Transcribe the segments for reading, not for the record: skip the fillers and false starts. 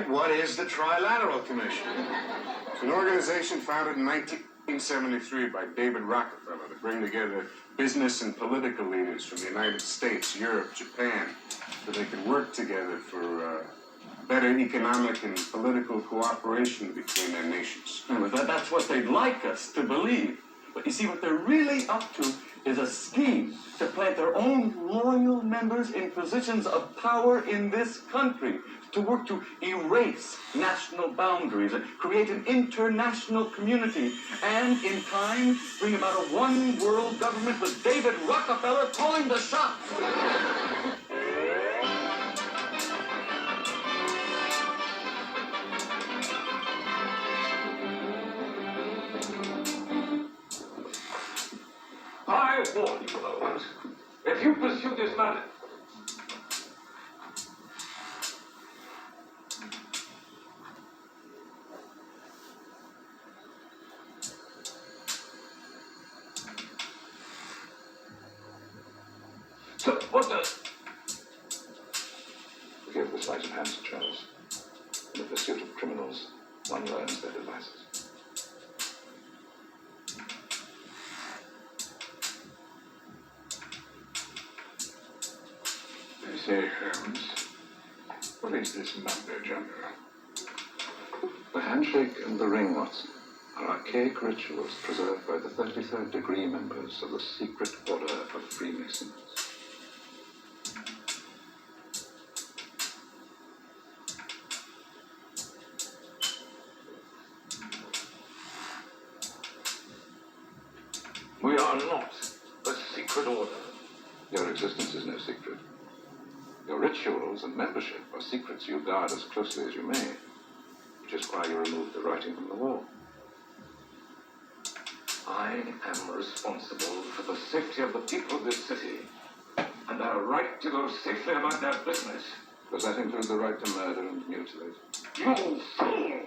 right, what is the Trilateral Commission? It's an organization founded in 1973 by David Rockefeller to bring together business and political leaders from the United States, Europe, Japan, so they could work together for better economic and political cooperation between their nations. That's what they'd like us to believe. But you see, what they're really up to is a scheme to plant their own loyal members in positions of power in this country, to work to erase national boundaries and create an international community, and in time bring about a one-world government with David Rockefeller calling the shots. I warn you, Owens, if you pursue this matter, so what does? Forgive the sleight of hand, Sir Charles. In the pursuit of criminals, one learns their devices. Say, Holmes, what is this mumbo-jumbo? The handshake and the ring, Watson, are archaic rituals preserved by the 33rd degree members of the secret order of Freemasons. We are not a secret order. Your existence is no secret. Your rituals and membership are secrets you guard as closely as you may, which is why you removed the writing from the wall. I am responsible for the safety of the people of this city, and their right to go safely about their business. Does that include the right to murder and mutilate? You fool!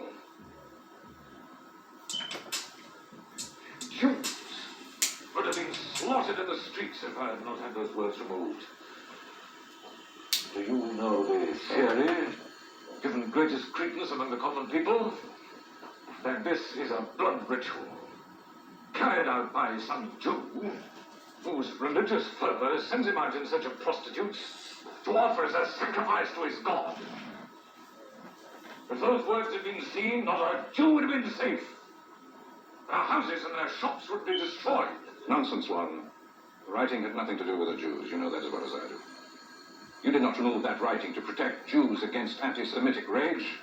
Jews would have been slaughtered in the streets if I had not had those words removed. Do you know the theory given greatest credence among the common people? That this is a blood ritual carried out by some Jew whose religious fervor sends him out in search of prostitutes to offer as a sacrifice to his God. If those words had been seen, not a Jew would have been safe. Their houses and their shops would be destroyed. Nonsense, Warren. The writing had nothing to do with the Jews. You know that as well as I do. You did not remove that writing to protect Jews against anti-Semitic rage.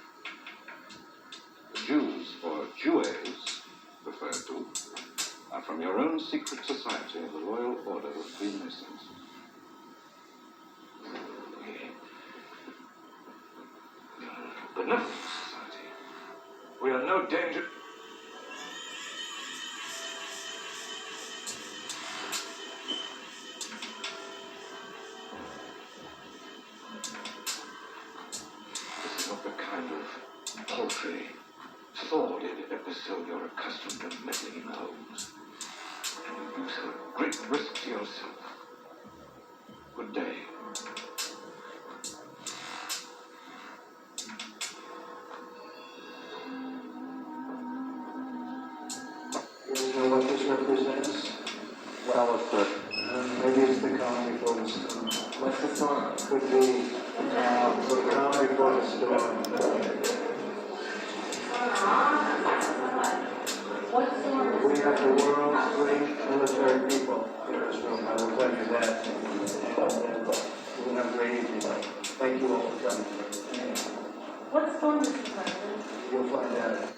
The Jews, or Jewes, referred to, are from your own secret society, the Royal Order of Freemasons. Benevolent society. We are no danger. This is not the kind of paltry, sordid episode you're accustomed to meddling in, Holmes. And you do so at great risk to yourself. Good day. You know what this represents? Well, what's that? Maybe it's the calm before the storm. What's the storm? Could be the calm before the storm. We have the world's great military people in this room. I will tell you that. And we'll have a great evening. Thank you all for coming. What storm is the president? You'll find out.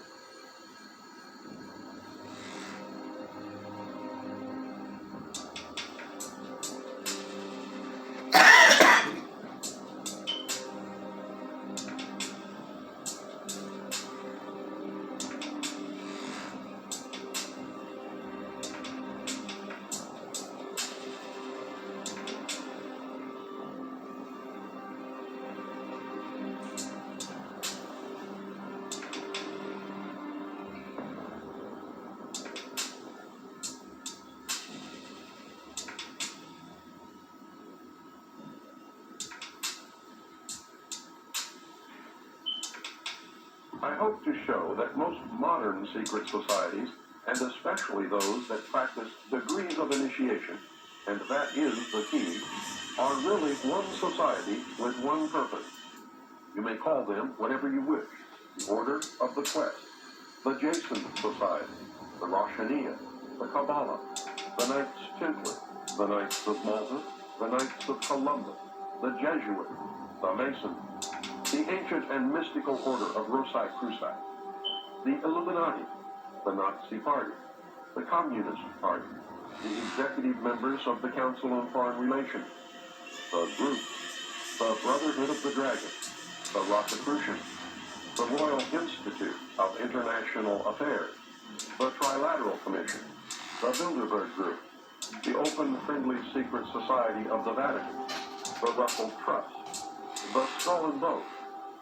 hope to show that most modern secret societies, and especially those that practice degrees of initiation, and that is the key, are really one society with one purpose. You may call them whatever you wish: the Order of the Quest, the Jason Society, the Roshaniya, the Kabbalah, the Knights Templar, the Knights of Malta, the Knights of Columbus, the Jesuits, the Masons, the ancient and mystical order of Rosicrucians, the Illuminati, the Nazi Party, the Communist Party, the executive members of the Council on Foreign Relations, the Group, the Brotherhood of the Dragon, the Rosicrucians, the Royal Institute of International Affairs, the Trilateral Commission, the Bilderberg Group, the Open Friendly Secret Society of the Vatican, the Russell Trust, the Skull and Bones,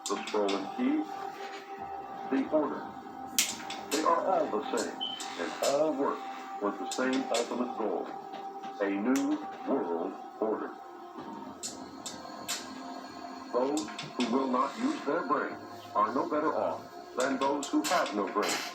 the Scroll and Key, the Order. They are all the same, and all work with the same ultimate goal: a new world order. Those who will not use their brains are no better off than those who have no brains.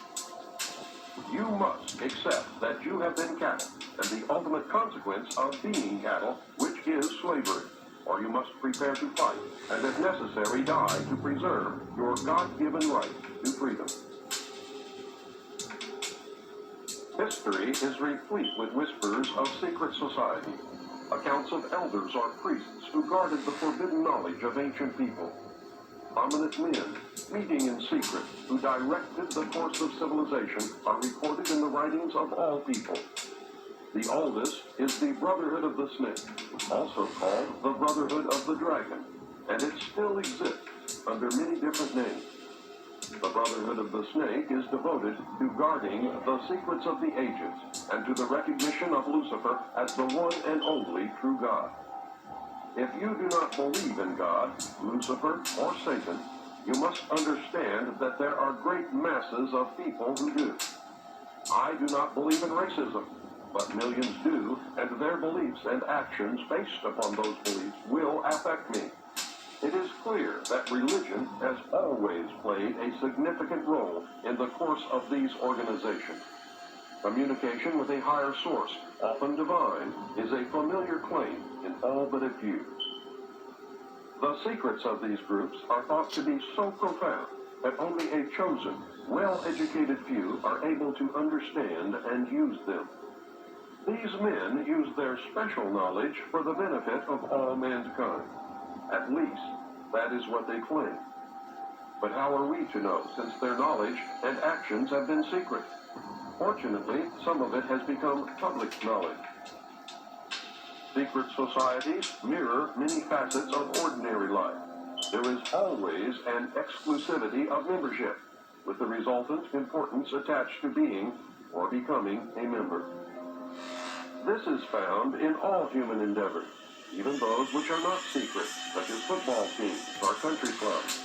You must accept that you have been cattle, and the ultimate consequence of being cattle, which is slavery, or you must prepare to fight, and if necessary die to preserve your God-given right to freedom. History is replete with whispers of secret society, accounts of elders or priests who guarded the forbidden knowledge of ancient people. Prominent men, meeting in secret, who directed the course of civilization, are recorded in the writings of all people. The oldest is the Brotherhood of the Snake, also called the Brotherhood of the Dragon, and it still exists under many different names. The Brotherhood of the Snake is devoted to guarding the secrets of the ages and to the recognition of Lucifer as the one and only true God. If you do not believe in God, Lucifer, or Satan, you must understand that there are great masses of people who do. I do not believe in racism, but millions do, and their beliefs and actions based upon those beliefs will affect me. It is clear that religion has always played a significant role in the course of these organizations. Communication with a higher source, often divine, is a familiar claim in all but a few. The secrets of these groups are thought to be so profound that only a chosen, well-educated few are able to understand and use them. These men use their special knowledge for the benefit of all mankind. At least, that is what they claim. But how are we to know, since their knowledge and actions have been secret? Fortunately, some of it has become public knowledge. Secret societies mirror many facets of ordinary life. There is always an exclusivity of membership, with the resultant importance attached to being or becoming a member. This is found in all human endeavors, even those which are not secret, such as football teams or country clubs.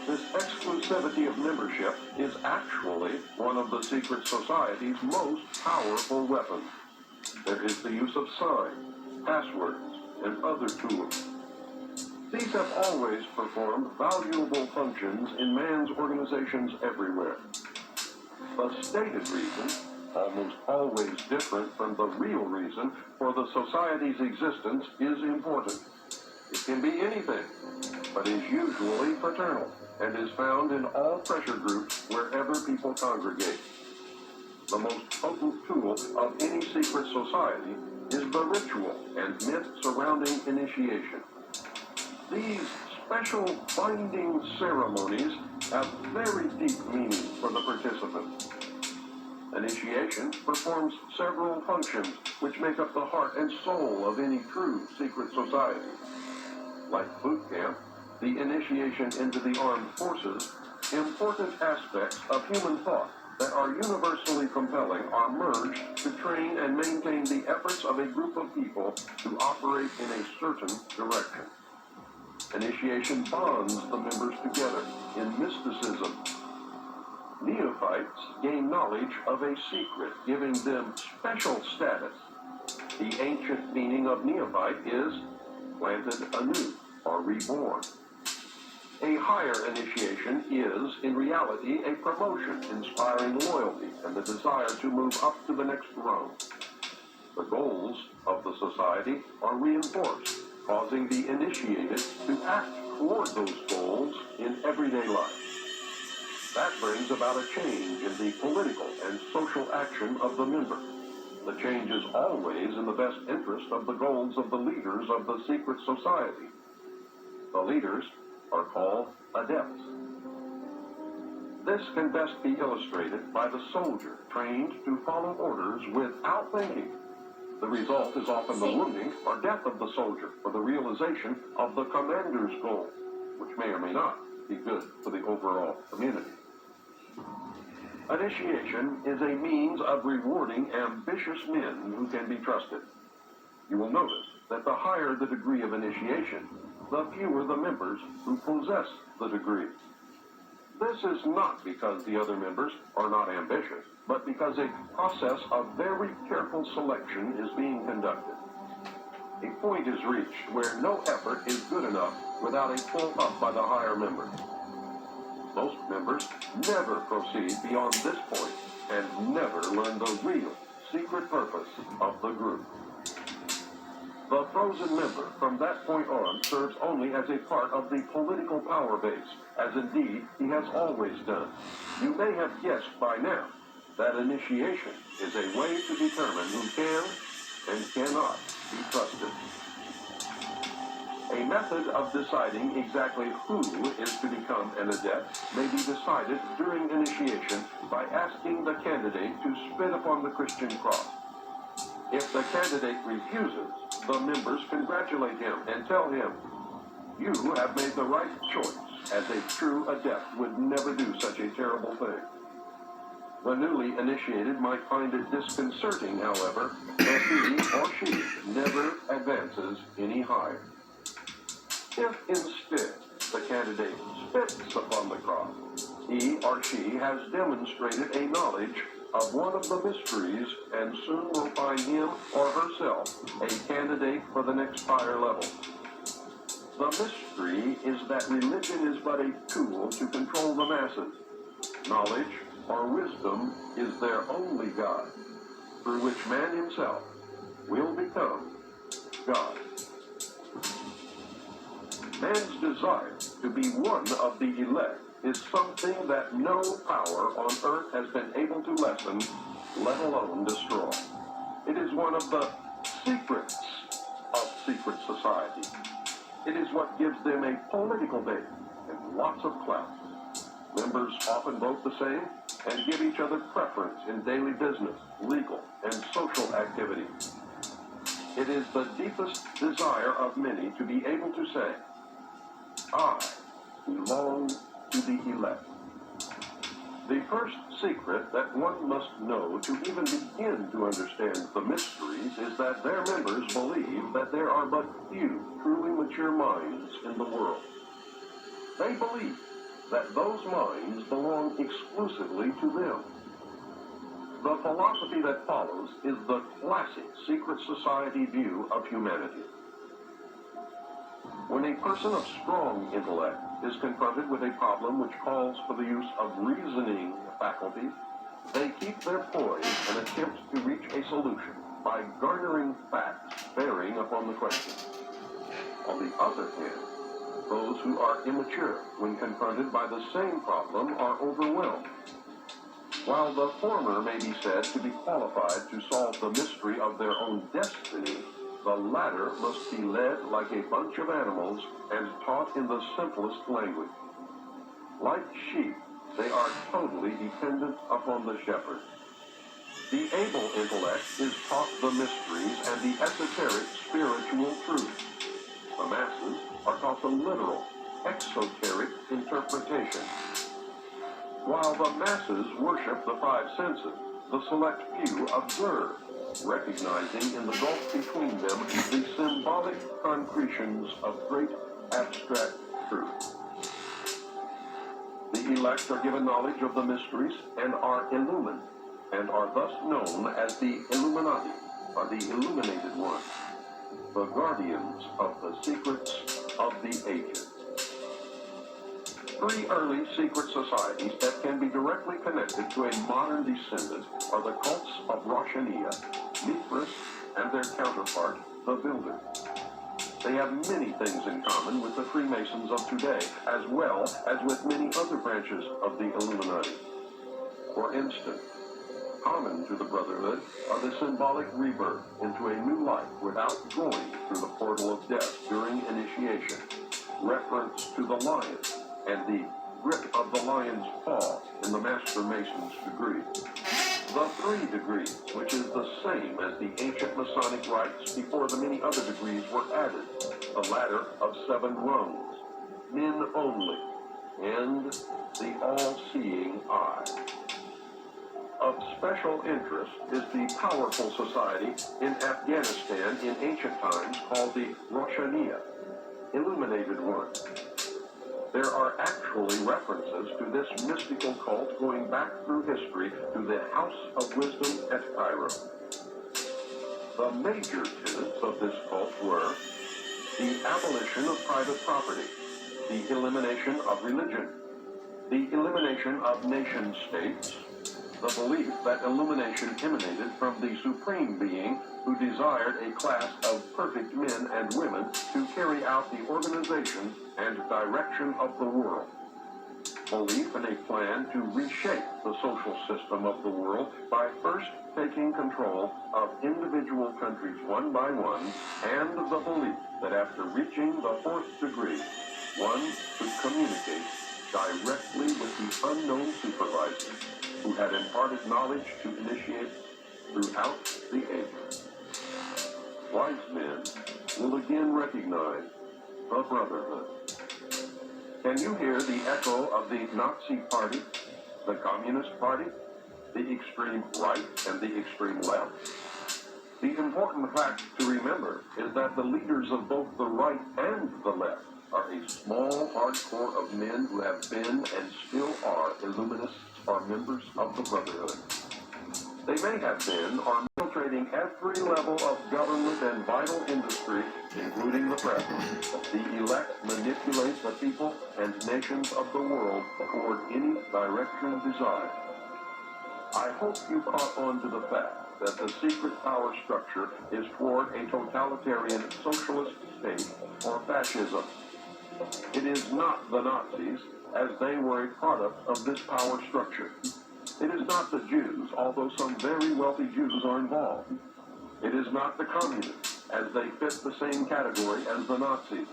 This exclusivity of membership is actually one of the secret society's most powerful weapons. There is the use of signs, passwords, and other tools. These have always performed valuable functions in man's organizations everywhere. The stated reason, almost always different from the real reason for the society's existence, is important. It can be anything, but is usually fraternal, and is found in all pressure groups wherever people congregate. The most potent tool of any secret society is the ritual and myth surrounding initiation. These special binding ceremonies have very deep meaning for the participant. Initiation performs several functions which make up the heart and soul of any true secret society. Like boot camp, the initiation into the armed forces, important aspects of human thought that are universally compelling are merged to train and maintain the efforts of a group of people to operate in a certain direction. Initiation bonds the members together in mysticism. Neophytes gain knowledge of a secret, giving them special status. The ancient meaning of neophyte is planted anew or reborn. A higher initiation is, in reality, a promotion, inspiring loyalty and the desire to move up to the next rung. The goals of the society are reinforced, causing the initiated to act toward those goals in everyday life. That brings about a change in the political and social action of the member. The change is always in the best interest of the goals of the leaders of the secret society. The leaders are called adepts. This can best be illustrated by the soldier trained to follow orders without thinking. The result is often the wounding or death of the soldier for the realization of the commander's goal, which may or may not be good for the overall community. Initiation is a means of rewarding ambitious men who can be trusted. You will notice that the higher the degree of initiation, the fewer the members who possess the degree. This is not because the other members are not ambitious, but because a process of very careful selection is being conducted. A point is reached where no effort is good enough without a pull up by the higher member. Most members never proceed beyond this point and never learn the real secret purpose of the group. The frozen member from that point on serves only as a part of the political power base, as indeed he has always done. You may have guessed by now that initiation is a way to determine who can and cannot be trusted. A method of deciding exactly who is to become an adept may be decided during initiation by asking the candidate to spit upon the Christian cross. If the candidate refuses, the members congratulate him and tell him, "You have made the right choice, as a true adept would never do such a terrible thing." The newly initiated might find it disconcerting, however, that he or she never advances any higher. If instead the candidate spits upon the cross, he or she has demonstrated a knowledge of one of the mysteries and soon will find him or herself a candidate for the next higher level. The mystery is that religion is but a tool to control the masses. Knowledge or wisdom is their only God, through which man himself will become God. Man's desire to be one of the elect is something that no power on earth has been able to lessen, let alone destroy. It is one of the secrets of secret society. It is what gives them a political base and lots of clout. Members often vote the same and give each other preference in daily business, legal, and social activities. It is the deepest desire of many to be able to say, "I belong to the elect." The first secret that one must know to even begin to understand the mysteries is that their members believe that there are but few truly mature minds in the world. They believe that those minds belong exclusively to them. The philosophy that follows is the classic secret society view of humanity. When a person of strong intellect is confronted with a problem which calls for the use of reasoning faculties, they keep their poise and attempt to reach a solution by garnering facts bearing upon the question. On the other hand, those who are immature when confronted by the same problem are overwhelmed. While the former may be said to be qualified to solve the mystery of their own destiny, the latter must be led like a bunch of animals and taught in the simplest language. Like sheep, they are totally dependent upon the shepherd. The able intellect is taught the mysteries and the esoteric spiritual truths. The masses are taught the literal, exoteric interpretation. While the masses worship the five senses, the select few observe, recognizing in the gulf between them the symbolic concretions of great abstract truth. The elect are given knowledge of the mysteries and are illumined, and are thus known as the Illuminati, or the illuminated ones, the guardians of the secrets of the ages. Three early secret societies that can be directly connected to a modern descendant are the cults of Roshania, Mithras, and their counterpart, the Builder. They have many things in common with the Freemasons of today, as well as with many other branches of the Illuminati. For instance, common to the Brotherhood are the symbolic rebirth into a new life without going through the portal of death during initiation, reference to the lion, and the grip of the lion's paw in the Master Mason's degree. The 3 degrees, which is the same as the ancient Masonic rites before the many other degrees were added, the ladder of 7 rungs, men only, and the all-seeing eye. Of special interest is the powerful society in Afghanistan in ancient times called the Roshania, Illuminated One. There are actually references to this mystical cult going back through history to the House of Wisdom at Cairo. The major tenets of this cult were the abolition of private property, the elimination of religion, the elimination of nation-states, the belief that illumination emanated from the Supreme Being who desired a class of perfect men and women to carry out the organization and direction of the world. Belief in a plan to reshape the social system of the world by first taking control of individual countries one by one, and the belief that after reaching the 4th degree, one could communicate directly with the unknown supervisor who had imparted knowledge to initiate throughout the ages. Wise men will again recognize the Brotherhood. Can you hear the echo of the Nazi Party, the Communist Party, the extreme right, and the extreme left? The important fact to remember is that the leaders of both the right and the left are a small hardcore of men who have been and still are Illuminists or members of the Brotherhood. They may have been or infiltrating every level of government and vital industry, including the press. The elect manipulate the people and nations of the world toward any direction desired. I hope you caught on to the fact that the secret power structure is toward a totalitarian socialist state or fascism. It is not the Nazis, as they were a product of this power structure. It is not the Jews, although some very wealthy Jews are involved. It is not the communists, as they fit the same category as the Nazis.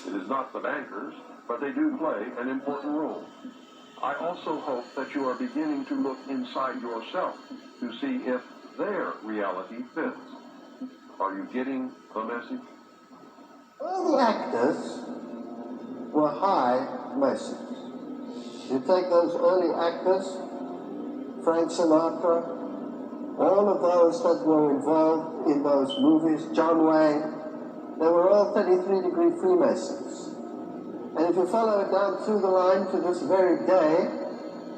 It is not the bankers, but they do play an important role. I also hope that you are beginning to look inside yourself to see if their reality fits. Are you getting the message? All the actors were high Masons. You take those early actors, Frank Sinatra, all of those that were involved in those movies, John Wayne, they were all 33-degree Freemasons. And if you follow it down through the line to this very day,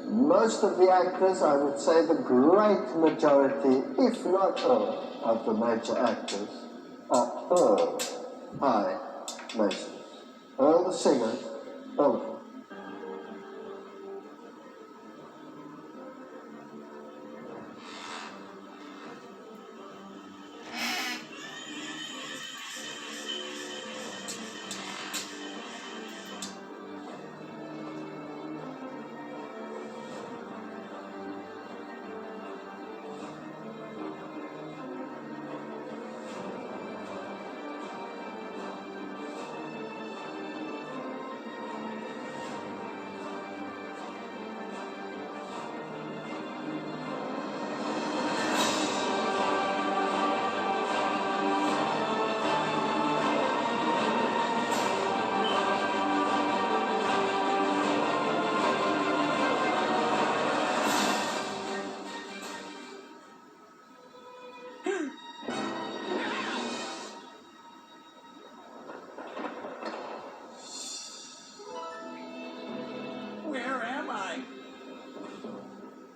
most of the actors, I would say the great majority, if not all, of the major actors are all high Masons. All the singers, all of them. Where am I?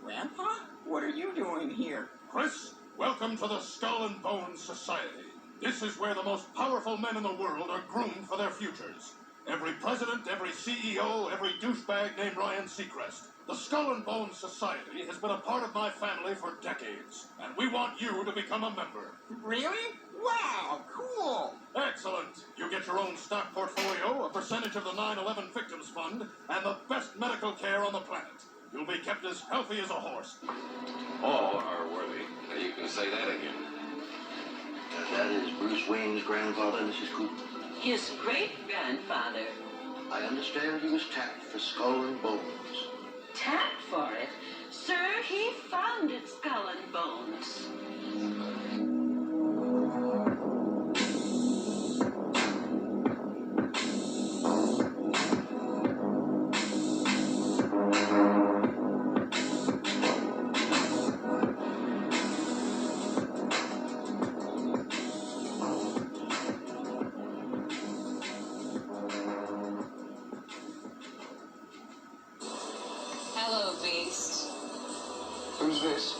Grandpa? What are you doing here? Chris, welcome to the Skull and Bones Society. This is where the most powerful men in the world are groomed for their futures. Every president, every CEO, every douchebag named Ryan Seacrest. The Skull and Bones Society has been a part of my family for decades, and we want you to become a member. Really? Wow, cool. Excellent. You get your own stock portfolio, a percentage of the 9/11 Victims Fund, and the best medical care on the planet. You'll be kept as healthy as a horse. All are worthy. Now you can say that again. That is Bruce Wayne's grandfather, Mrs. Cooper. His great-grandfather. I understand he was tapped for Skull and Bones. Tapped for it? Sir, he founded Skull and Bones. Hello, Beast. Who's this?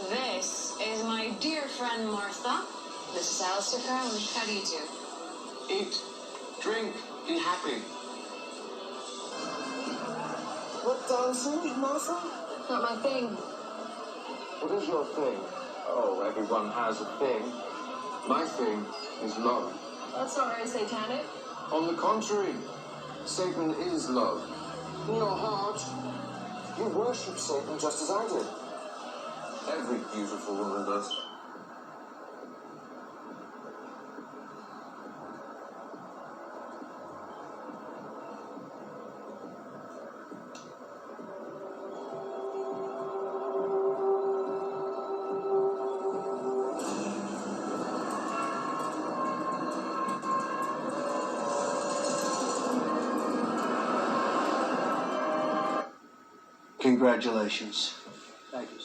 This is my dear friend Martha. This is Alistair Crowley. How do you do? Eat, drink, be happy. What dancing, Martha? Not my thing. What is your thing? Oh, everyone has a thing. My thing is love. That's not very satanic. On the contrary, Satan is love. In your heart, you worship Satan just as I did. Every beautiful woman does. Congratulations. Thank you.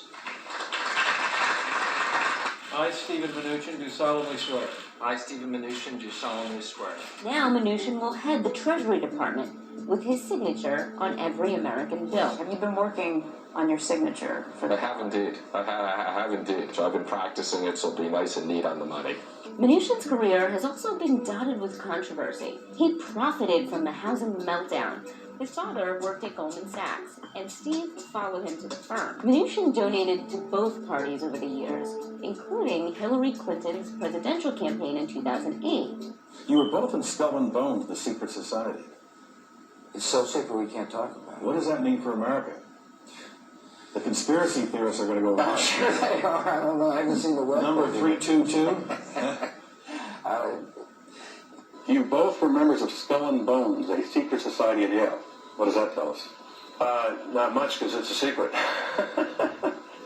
I, Stephen Mnuchin, do solemnly swear. I, Stephen Mnuchin, do solemnly swear. Now Mnuchin will head the Treasury Department with his signature on every American bill. Have you been working on your signature for the... I have indeed. I have indeed. So I've been practicing it, so it'll be nice and neat on the money. Mnuchin's career has also been dotted with controversy. He profited from the housing meltdown. His father worked at Goldman Sachs, and Steve followed him to the firm. Mnuchin donated to both parties over the years, including Hillary Clinton's presidential campaign in 2008. You were both in Skull and Bones, the secret society. It's so secret we can't talk about it. What does that mean for America? The conspiracy theorists are going to go wild. Sure they are. I don't know. I haven't seen the web. Number 322? You both were members of Skull and Bones, a secret society at Yale. What does that tell us? Not much, because it's a secret.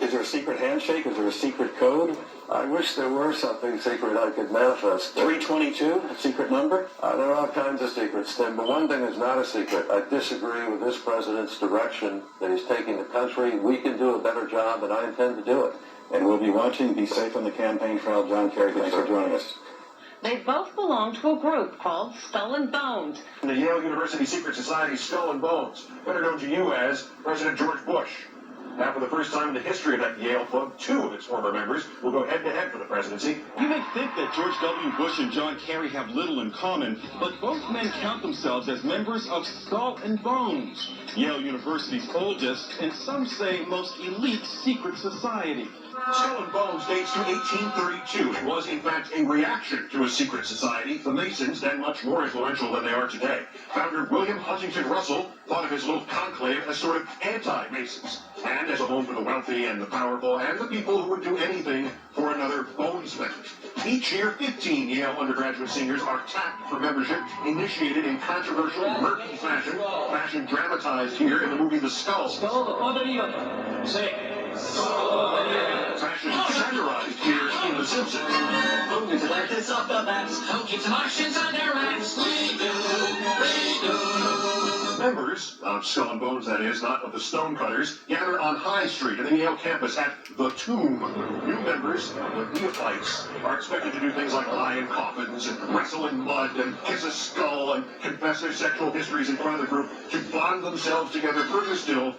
Is there a secret handshake? Is there a secret code? I wish there were something secret I could manifest. 322, a secret number? There are all kinds of secrets, Tim, but one thing is not a secret. I disagree with this president's direction that he's taking the country. We can do a better job, and I intend to do it. And we'll be watching. Be safe on the campaign trail. John Kerry, thanks for joining us. They both belong to a group called Skull and Bones. The Yale University Secret Society Skull and Bones, better known to you as President George Bush. Now, for the first time in the history of that Yale club, two of its former members will go head-to-head for the presidency. You may think that George W. Bush and John Kerry have little in common, but both men count themselves as members of Skull and Bones, Yale University's oldest and some say most elite secret society. Skull and Bones dates to 1832. It was, in fact, a reaction to a secret society, the Masons, then much more influential than they are today. Founder William Huntington Russell thought of his little conclave as sort of anti-Masons, and as a home for the wealthy and the powerful, and the people who would do anything for another bonesman. Each year, 15 Yale undergraduate seniors are tapped for membership, initiated in controversial, murky fashion dramatized here in the movie The Skull. Fashion satirized here in The Simpsons. Who is like this off the bats? Who keeps the Martians on their rats? We do. Members of Skull and Bones, that is, not of the Stonecutters, gather on High Street in the Yale campus at The Tomb. New members, the neophytes, are expected to do things like lie in coffins and wrestle in mud and kiss a skull and confess their sexual histories in front of the group to bond themselves together further still.